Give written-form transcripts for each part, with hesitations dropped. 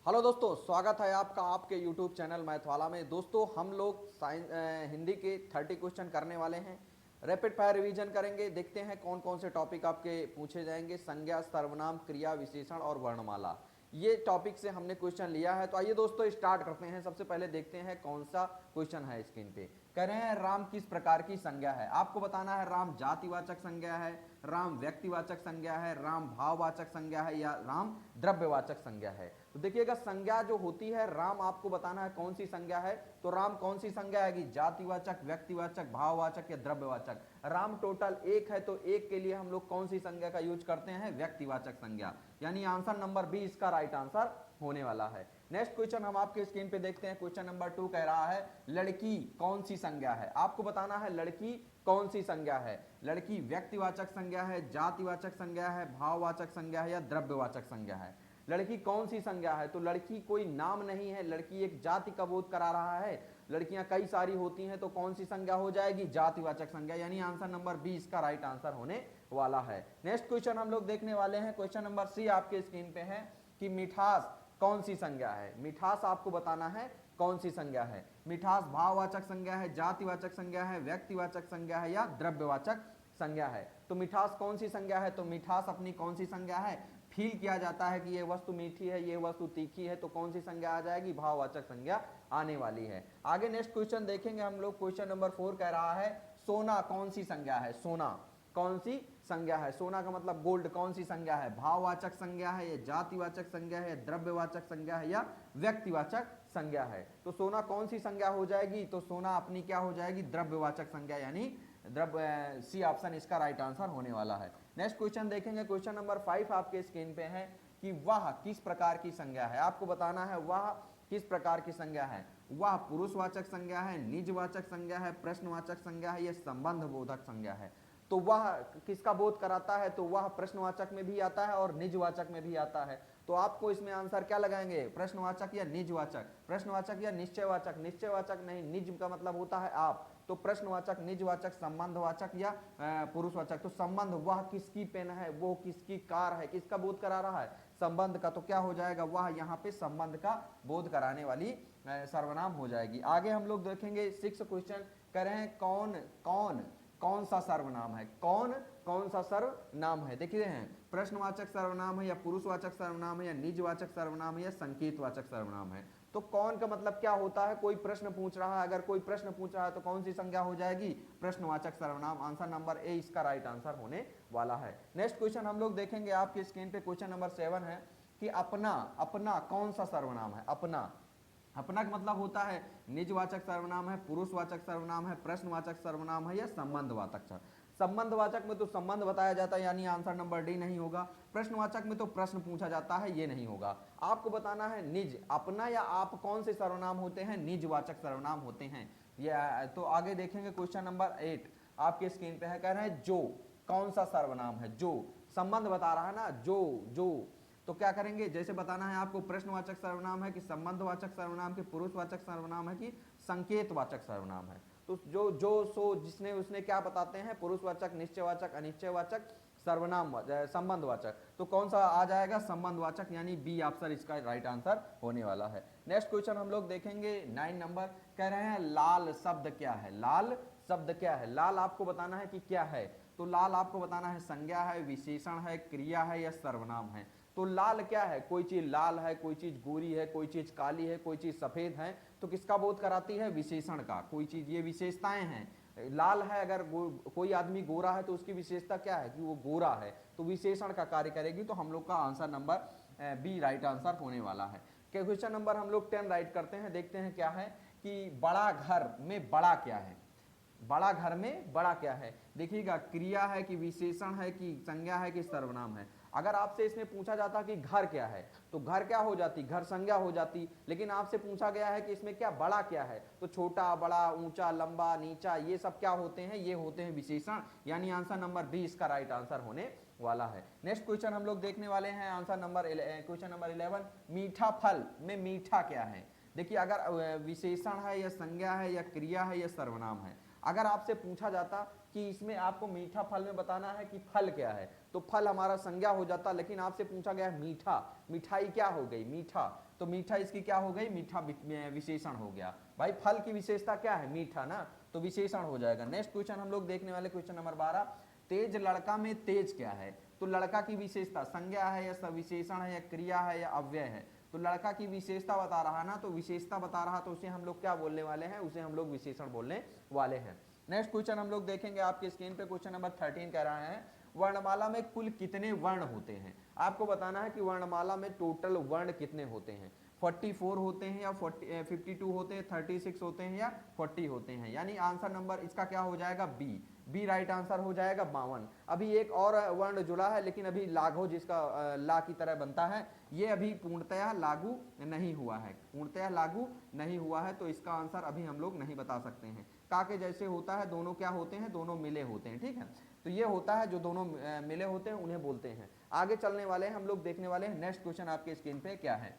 Hello दोस्तों, स्वागत है आपका आपके YouTube चैनल मैथ वाला में। दोस्तों हम लोग हिंदी के 30 क्वेश्चन करने वाले हैं। रैपिड फायर रिवीजन करेंगे। देखते हैं कौन कौन से टॉपिक आपके पूछे जाएंगे। संज्ञा, सर्वनाम, क्रिया, विशेषण और वर्णमाला, ये टॉपिक से हमने क्वेश्चन लिया है। तो आइए दोस्तों स्टार्ट करते हैं। सबसे पहले देखते हैं कौन सा क्वेश्चन है स्क्रीन पे। कह रहे हैं राम किस प्रकार की संज्ञा है। आपको बताना है राम जातिवाचक संज्ञा है, राम व्यक्तिवाचक संज्ञा है, राम भाववाचक संज्ञा है या राम द्रव्यवाचक संज्ञा है। तो देखिएगा संज्ञा जो होती है राम, आपको बताना है कौन सी संज्ञा है। तो राम कौन सी संज्ञा आएगी, जातिवाचक, व्यक्तिवाचक, भाववाचक या द्रव्यवाचक। राम टोटल एक है तो एक के लिए हम लोग कौन सी संज्ञा का यूज करते हैं, व्यक्तिवाचक संज्ञा। यानी आंसर नंबर बी इसका राइट आंसर होने वाला है। नेक्स्ट क्वेश्चन हम आपके स्क्रीन पे देखते हैं। क्वेश्चन नंबर 2 कह रहा है लड़की कौन सी संज्ञा है। आपको बताना है लड़की कौन सी संज्ञा है। लड़की व्यक्तिवाचक संज्ञा है, जातिवाचक संज्ञा है, भाववाचक संज्ञा है या द्रव्यवाचक संज्ञा है। लड़की कौन सी संज्ञा है। तो लड़की कोई नाम नहीं है, लड़की एक जाति का बोध करा रहा है। लड़कियां कई सारी होती हैं तो कौन सी संज्ञा हो जाएगी, जातिवाचक संज्ञा। यानी आंसर नंबर बी इसका राइट आंसर होने वाला है। नेक्स्ट क्वेश्चन हम लोग देखने वाले हैं। क्वेश्चन नंबर सी आपके स्क्रीन पे है कि मिठास कौन सी संज्ञा है। मिठास आपको बताना है कौन सी संज्ञा है। मिठास भाववाचक संज्ञा है, जातिवाचक संज्ञा है, व्यक्तिवाचक संज्ञा है या द्रव्यवाचक संज्ञा है। तो मिठास कौन सी संज्ञा है। तो मिठास अपनी कौन सी संज्ञा है, फील किया जाता है कि ये वस्तु मीठी है, ये वस्तु तीखी है, तो कौन सी संज्ञा आ जाएगी, भाववाचक संज्ञा आने वाली है। आगे नेक्स्ट क्वेश्चन देखेंगे हम लोग। क्वेश्चन नंबर 4 कह रहा है सोना कौन सी संज्ञा है। सोना कौन सी संज्ञा है। सोना का मतलब गोल्ड, कौन सी संज्ञा है, भाववाचक संज्ञा है, या जातिवाचक संज्ञा है, द्रव्यवाचक संज्ञा है या व्यक्तिवाचक संज्ञा है। तो सोना कौन सी संज्ञा हो जाएगी। तो सोना अपनी क्या हो जाएगी, द्रव्यवाचक संज्ञा, यानी द्रव्य, सी ऑप्शन इसका राइट आंसर होने वाला है। नेक्स्ट क्वेश्चन देखेंगे। क्वेश्चन नंबर 5 आपके स्क्रीन पे है कि वह किस प्रकार की संज्ञा है। आपको बताना है वह किस प्रकार की संज्ञा है। वह पुरुषवाचक संज्ञा है, निजवाचक संज्ञा है, प्रश्नवाचक संज्ञा है या संबंध बोधक संज्ञा है। तो वह किसका बोध कराता है। तो वह प्रश्नवाचक में भी आता है और निजवाचक में भी आता है। तो आपको इसमें आंसर क्या लगाएंगे, प्रश्नवाचक या निजवाचक। प्रश्नवाचक या निश्चयवाचक। निश्चयवाचक नहीं, निज का मतलब होता है आप। तो प्रश्नवाचक, निजवाचक, संबंधवाचक या पुरुषवाचक। तो संबंध, वह किसकी पेन है, वो किसकी कार है, किसका बोध करा रहा है, संबंध का। तो क्या हो जाएगा, वह यहाँ पे संबंध का बोध कराने वाली सर्वनाम हो जाएगी। आगे हम लोग देखेंगे 6 क्वेश्चन। कह रहे हैं कौन कौन कौन सा सर्वनाम है। कौन कौन सा सर्वनाम है। देखिए हैं प्रश्नवाचक सर्वनाम है या पुरुषवाचक सर्वनाम है या निजवाचक सर्वनाम है या संकेतवाचक सर्वनाम है। तो कौन का मतलब क्या होता है, कोई प्रश्न पूछ रहा है। अगर कोई प्रश्न पूछ रहा है तो कौन सी संज्ञा हो जाएगी, प्रश्नवाचक सर्वनाम। आंसर नंबर ए इसका राइट आंसर होने वाला है। नेक्स्ट क्वेश्चन हम लोग देखेंगे आपकी स्क्रीन पे। क्वेश्चन नंबर 7 है कि अपना अपना कौन सा सर्वनाम है। अपना, अपना का मतलब होता है निजवाचक सर्वनाम है, पुरुषवाचक सर्वनाम है, प्रश्नवाचक सर्वनाम है या संबंधवाचक। संबंधवाचक में तो संबंध बताया जाता है, यानी आंसर नंबर डी नहीं होगा। प्रश्नवाचक में तो प्रश्न पूछा जाता है, ये नहीं होगा। आपको बताना है निज, अपना या आप कौन से सर्वनाम होते हैं, निजवाचक सर्वनाम होते हैं। ये तो आगे देखेंगे। क्वेश्चन नंबर 8 आपके स्क्रीन पे है। कह रहे हैं जो कौन सा सर्वनाम है। जो संबंध बता रहा है ना, जो तो क्या करेंगे, जैसे बताना है आपको प्रश्नवाचक सर्वनाम है कि संबंधवाचक सर्वनाम की, पुरुषवाचक सर्वनाम है कि संकेतवाचक सर्वनाम है। तो जो सो जिसने उसने क्या बताते हैं, पुरुषवाचक, निश्चयवाचक, अनिश्चयवाचक, सर्वनाम, संबंधवाचक। तो कौन सा आ जाएगा, संबंधवाचक, यानी बी ऑप्शन इसका राइट आंसर होने वाला है। नेक्स्ट क्वेश्चन हम लोग देखेंगे 9 नंबर। कह रहे हैं लाल शब्द क्या है। लाल शब्द क्या है। लाल आपको बताना है कि क्या है। तो लाल आपको बताना है संज्ञा है, विशेषण है, क्रिया है या सर्वनाम है। तो लाल क्या है, कोई चीज लाल है, कोई चीज गोरी है, कोई चीज काली है, कोई चीज सफेद है। तो किसका बोध कराती है, विशेषण का। कोई चीज, ये विशेषताएं हैं। लाल है, अगर कोई आदमी गोरा है तो उसकी विशेषता क्या है कि वो गोरा है, तो विशेषण का कार्य करेगी। तो हम लोग का answer number B right answer होने वाला है। क्वेश्चन नंबर हम लोग 10 राइट करते हैं। देखते हैं क्या है कि बड़ा घर में बड़ा क्या है। बड़ा घर में बड़ा क्या है। देखिएगा क्रिया है कि विशेषण है कि संज्ञा है कि सर्वनाम है। अगर आपसे इसमें पूछा जाता कि घर क्या है, तो घर क्या हो जाती, घर संज्ञा हो जाती। लेकिन आपसे पूछा गया है कि इसमें क्या, बड़ा क्या है, तो छोटा, बड़ा, ऊंचा, लंबा, नीचा, ये सब क्या होते हैं, ये होते हैं विशेषण। यानी आंसर नंबर बी इसका राइट आंसर होने वाला है। नेक्स्ट क्वेश्चन हम लोग देखने वाले हैं। आंसर नंबर क्वेश्चन नंबर 11, मीठा फल में मीठा क्या है। देखिए अगर विशेषण है या संज्ञा है या क्रिया है या सर्वनाम है। अगर आपसे पूछा जाता कि इसमें आपको मीठा फल में बताना है कि फल क्या है, तो फल हमारा संज्ञा हो जाता, लेकिन आपसे पूछा गया है मीठा, मिठाई क्या हो गई, मीठा, तो मीठा इसकी क्या हो गई, मीठा विशेषण हो गया। भाई फल की विशेषता क्या है, मीठा ना, तो विशेषण हो जाएगा। नेक्स्ट क्वेश्चन हम लोग देखने वाले क्वेश्चन नंबर 12, तेज लड़का में तेज क्या है, तो लड़का की विशेषता संज्ञा है या सविशेषण है या क्रिया है या अव्यय है, तो लड़का की विशेषता बता रहा ना, तो विशेषता बता रहा, तो उसे हम लोग क्या बोलने वाले हैं, उसे हम लोग विशेषण बोलने वाले हैं। नेक्स्ट क्वेश्चन हम लोग देखेंगे आपके स्क्रीन पे, क्वेश्चन नंबर 13 कह रहा है वर्णमाला में कुल कितने वर्ण होते हैं। आपको बताना है कि वर्णमाला में टोटल वर्ण कितने होते हैं, 44 होते हैं या 52 होते हैं, 36 होते हैं या 40 होते हैं, यानी आंसर नंबर इसका क्या हो जाएगा, बी राइट आंसर हो जाएगा 52। अभी एक और वर्ण जुड़ा है, लेकिन अभी लाघव जिसका ला की तरह बनता है, ये अभी पूर्णतया लागू नहीं हुआ है, पूर्णतया लागू नहीं हुआ है, तो इसका आंसर अभी हम लोग नहीं बता सकते हैं। का के जैसे होता है, दोनों क्या होते हैं, दोनों मिले होते हैं, ठीक है, तो ये होता है जो दोनों मिले होते हैं उन्हें बोलते हैं। आगे चलने वाले हैं हम लोग, देखने वाले हैं नेक्स्ट क्वेश्चन आपके स्क्रीन पे क्या है।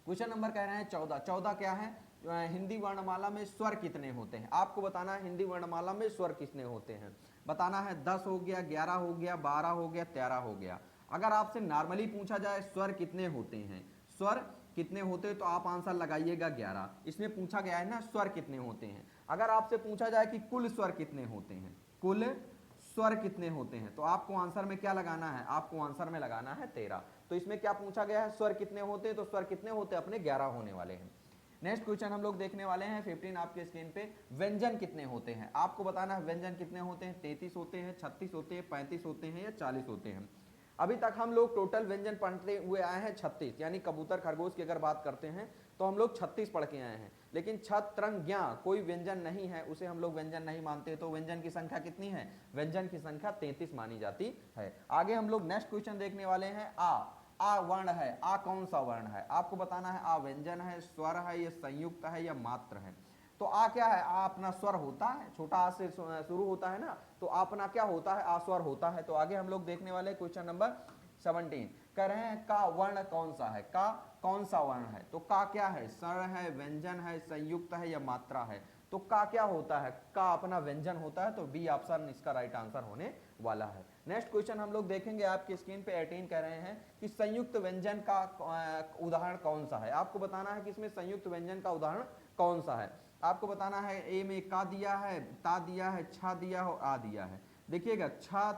क्वेश्चन नंबर कह रहे हैं 14, 14 क्या है, हिंदी वर्णमाला में स्वर कितने होते हैं। आपको बताना है हिंदी वर्णमाला में स्वर कितने होते हैं, बताना है 10 हो गया, 11 हो गया, 12 हो गया, 13 हो गया। अगर आपसे नॉर्मली पूछा जाए स्वर कितने होते हैं, स्वर कितने होते हैं, तो आप आंसर लगाइएगा 11, इसमें पूछा गया है ना स्वर कितने होते हैं। अगर आपसे पूछा जाए कि कुल स्वर कितने होते हैं, कुल स्वर कितने होते हैं, तो आपको आंसर में क्या लगाना है, आपको आंसर में लगाना है 13। तो इसमें क्या पूछा गया है, स्वर कितने होते हैं, तो स्वर कितने होते हैं, अपने 11 होने वाले हैं। नेक्स्ट क्वेश्चन हम लोग देखने वाले हैं 15 आपके स्क्रीन पे, व्यंजन कितने होते हैं। आपको बताना है व्यंजन कितने होते हैं, 33 होते हैं, 36 होते हैं, 35 होते हैं या 40 होते हैं। अभी तक हम लोग टोटल व्यंजन पढ़ते हुए आए हैं 36, यानी कबूतर खरगोश की अगर बात करते हैं तो हम लोग 36 पढ़ के आए हैं, लेकिन छत तरंग ज्ञा कोई व्यंजन नहीं है, उसे हम लोग व्यंजन नहीं मानते, तो व्यंजन की संख्या कितनी है, व्यंजन की संख्या 33 मानी जाती है। आगे हम लोग नेक्स्ट क्वेश्चन देखने वाले हैं, आ वर्ण है, आ कौन सा वर्ण है। आपको बताना है आ व्यंजन है, स्वर है, या संयुक्त है, या मात्र है। तो आ क्या है, आ अपना स्वर होता है, छोटा आ से शुरू होता है ना, तो आ अपना क्या होता है, आ स्वर होता है। तो आगे हम लोग देखने वाले क्वेश्चन नंबर 17 कह रहे हैं का वर्ण कौन सा है, का कौन सा वर्ण है। तो का क्या है, स्वर है, व्यंजन है, संयुक्त है, या मात्रा है। तो का क्या होता है, का अपना व्यंजन होता है, तो बी ऑप्शन इसका राइट आंसर होने वाला है। नेक्स्ट क्वेश्चन हम लोग देखेंगे आपकी स्क्रीन पे 18 कह रहे हैं कि संयुक्त व्यंजन का उदाहरण कौन सा है। आपको बताना है कि इसमें संयुक्त व्यंजन का उदाहरण कौन सा है। आपको बताना है ए में का दिया है, ता दिया है, छा दिया और आ दिया है। देखिएगा छा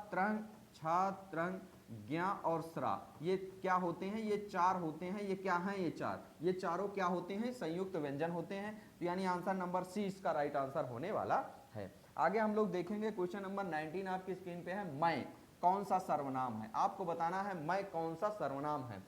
त्रंग ज्ञा और स्रा, ये क्या होते हैं, ये चार होते हैं, ये क्या हैं, ये चारों क्या होते हैं, संयुक्त व्यंजन होते हैं। तो यानी आंसर नंबर सी इसका राइट आंसर होने वाला है। आगे हम लोग देखेंगे क्वेश्चन नंबर 19 आपकी स्क्रीन पे है, मैं कौन सा सर्वनाम है। आपको बताना है मैं कौन सा सर्वनाम है,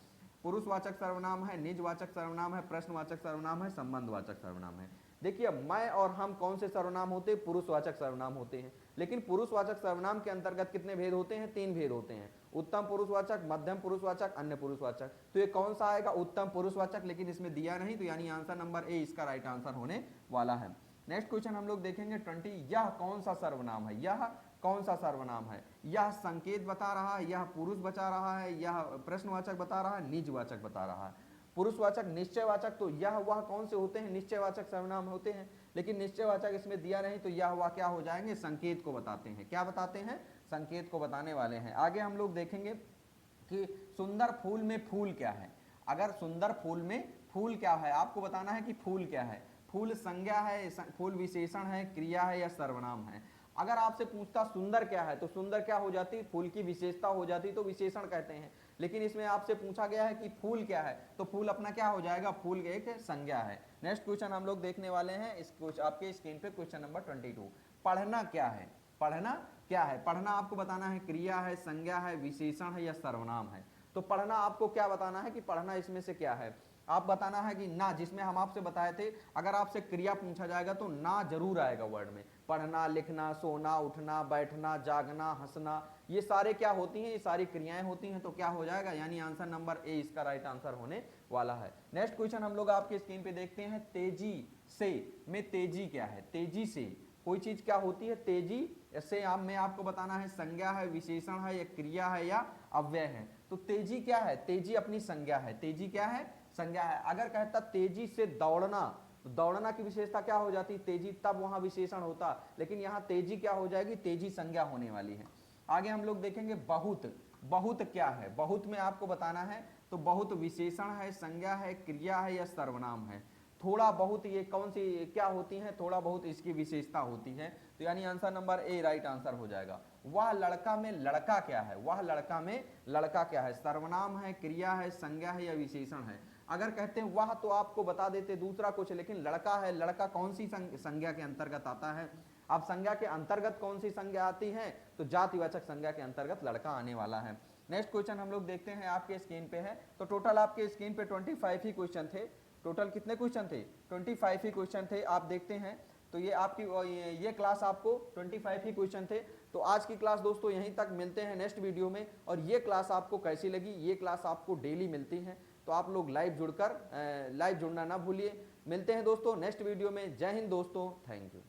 पुरुषवाचक सर्वनाम है, निजवाचक सर्वनाम है, प्रश्नवाचक सर्वनाम है, संबंधवाचक सर्वनाम है। देखिए मैं और हम कौन से सर्वनाम होते हैं, पुरुषवाचक सर्वनाम होते हैं, लेकिन पुरुषवाचक सर्वनाम के अंतर्गत कितने भेद होते हैं, 3 भेद होते हैं, उत्तम पुरुषवाचक, मध्यम पुरुषवाचक, अन्य पुरुषवाचक। तो ये कौन सा आएगा, उत्तम पुरुषवाचक, लेकिन इसमें दिया नहीं, तो यानी आंसर नंबर ए इसका राइट आंसर होने वाला है। नेक्स्ट क्वेश्चन हम लोग देखेंगे 20, यह कौन सा सर्वनाम है, यह कौन सा सर्वनाम है। यह संकेत बता रहा है, यह पुरुष बता रहा है, यह प्रश्नवाचक बता रहा है, निजवाचक बता रहा है। पुरुषवाचक, निश्चयवाचक, तो यह वह कौन से होते हैं, निश्चयवाचक सर्वनाम होते हैं, लेकिन निश्चयवाचक इसमें दिया नहीं, तो यह वह क्या हो जाएंगे, संकेत को बताते हैं। क्या बताते हैं, संकेत को बताने वाले हैं। आगे हम लोग देखेंगे कि सुंदर फूल में फूल क्या है। अगर सुंदर फूल में फूल क्या है, आपको बताना है कि फूल क्या है। फूल संज्ञा है, फूल विशेषण है, क्रिया है, या सर्वनाम है। अगर आपसे पूछता सुंदर क्या है, तो सुंदर क्या हो जाती, फूल की विशेषता हो जाती, तो विशेषण कहते हैं। लेकिन इसमें आपसे पूछा गया है कि फूल क्या है, तो फूल अपना क्या हो जाएगा, फूल एक संज्ञा है। नेक्स्ट क्वेश्चन हम लोग देखने वाले हैं इस आपके स्क्रीन पे, क्वेश्चन नंबर 22, पढ़ना क्या है। पढ़ना क्या है, पढ़ना आपको बताना है क्रिया है, संज्ञा है, विशेषण है, या सर्वनाम है। तो पढ़ना आपको क्या बताना है कि पढ़ना इसमें से क्या है। आप बताना है कि ना, जिसमें हम आपसे बताए थे अगर आपसे क्रिया पूछा जाएगा तो ना जरूर आएगा वर्ड में। पढ़ना, लिखना, सोना, उठना, बैठना, जागना, हंसना, ये सारे क्या होती हैं, ये सारी क्रियाएं होती हैं, तो क्या हो जाएगा, यानी आंसर नंबर ए इसका राइट आंसर होने वाला है। नेक्स्ट क्वेश्चन हम लोग आपके स्क्रीन पे देखते हैं, तेजी से में तेजी क्या है। तेजी से कोई चीज क्या होती है, तेजी से आप में आपको बताना है संज्ञा है, विशेषण है, या क्रिया है, या अव्यय है। तो तेजी क्या है, तेजी अपनी संज्ञा है, तेजी क्या है, संज्ञा है। अगर कहता तेजी से दौड़ना, तो दौड़ना की विशेषता क्या हो जाती, तेजी, तब वहां विशेषण होता, लेकिन यहाँ तेजी क्या हो जाएगी, तेजी संज्ञा होने वाली है। आगे हम लोग देखेंगे बहुत। बहुत क्या है? बहुत में आपको बताना है तो बहुत विशेषण है, संज्ञा है, क्रिया है या सर्वनाम है। थोड़ा बहुत ये कौन सी क्या होती है? थोड़ा बहुत इसकी विशेषता होती है। तो यानी answer number A right answer हो जाएगा। वह लड़का में लड़का क्या है? वह लड़का में लड़का क्या है? सर्वनाम है, क्रिया है, संज्ञा है या विशेषण है? अगर कहते हैं वह तो आपको बता देते दूसरा कुछ, लेकिन लड़का है, लड़का कौन सी संज्ञा के अंतर्गत आता है? अब संज्ञा के अंतर्गत कौन सी संज्ञा आती है? तो जातिवाचक संज्ञा के अंतर्गत लड़का आने वाला है। नेक्स्ट क्वेश्चन हम लोग देखते हैं, आपके स्क्रीन पे है। तो टोटल आपके स्क्रीन पे 25 ही क्वेश्चन थे। टोटल कितने क्वेश्चन थे? 25 ही क्वेश्चन थे। आप देखते हैं तो ये आपकी ये क्लास आपको 25 ही क्वेश्चन थे। तो आज की क्लास दोस्तों यहीं तक, मिलते हैं नेक्स्ट वीडियो में। और ये क्लास आपको कैसी लगी? ये क्लास आपको डेली मिलती है, तो आप लोग लाइव जुड़ना ना भूलिए। मिलते हैं दोस्तों नेक्स्ट वीडियो में। जय हिंद दोस्तों, थैंक यू।